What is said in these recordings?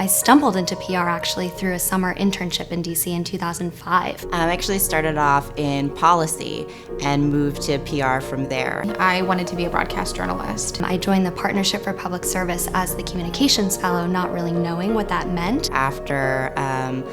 I stumbled into PR actually through a summer internship in DC in 2005. I actually started off in policy and moved to PR from there. I wanted to be a broadcast journalist. I joined the Partnership for Public Service as the communications fellow, not really knowing what that meant. After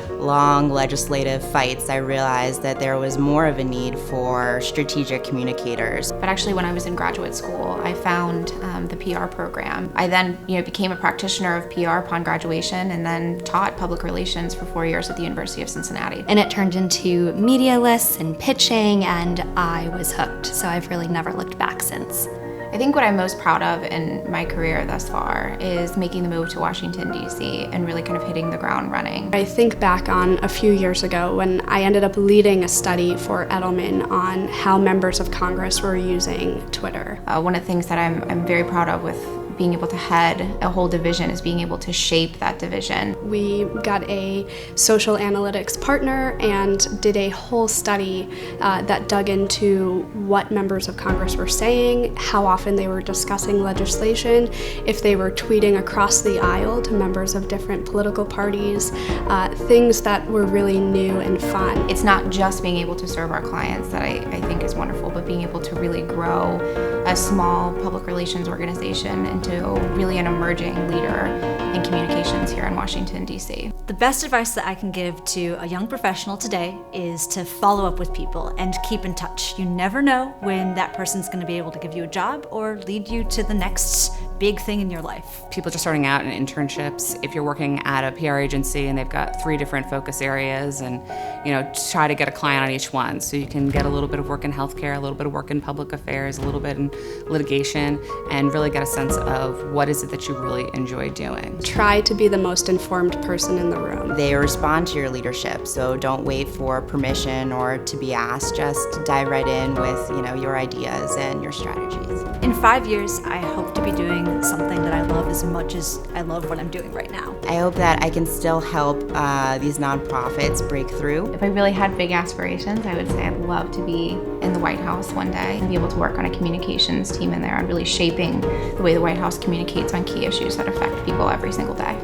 long legislative fights, I realized that there was more of a need for strategic communicators. But actually, when I was in graduate school, I found the PR program. I then became a practitioner of PR upon graduation and then taught public relations for 4 years at the University of Cincinnati. And it turned into media lists and pitching, and I was hooked. So I've really never looked back since. I think what I'm most proud of in my career thus far is making the move to Washington, D.C. and really kind of hitting the ground running. I think back on a few years ago when I ended up leading a study for Edelman on how members of Congress were using Twitter. One of the things that I'm very proud of with being able to head a whole division is being able to shape that division. We got a social analytics partner and did a whole study that dug into what members of Congress were saying, how often they were discussing legislation, if they were tweeting across the aisle to members of different political parties, things that were really new and fun. It's not just being able to serve our clients that I think is wonderful, but being able to really grow a small public relations organization into really an emerging leader in communications here in Washington, D.C. The best advice that I can give to a young professional today is to follow up with people and keep in touch. You never know when that person's going to be able to give you a job or lead you to the next big thing in your life. People just starting out in internships, if you're working at a PR agency and they've got 3 different focus areas, and try to get a client on each one, so you can get a little bit of work in healthcare, a little bit of work in public affairs, a little bit in litigation, and really get a sense of what is it that you really enjoy doing. Try to be the most informed person in the room. They respond to your leadership, so don't wait for permission or to be asked. Just dive right in with your ideas and your strategies. In 5 years, I hope to be doing something that I love as much as I love what I'm doing right now. I hope that I can still help these nonprofits break through. If I really had big aspirations, I would say I'd love to be in the White House one day and be able to work on a communications team in there and really shaping the way the White House communicates on key issues that affect people every single day.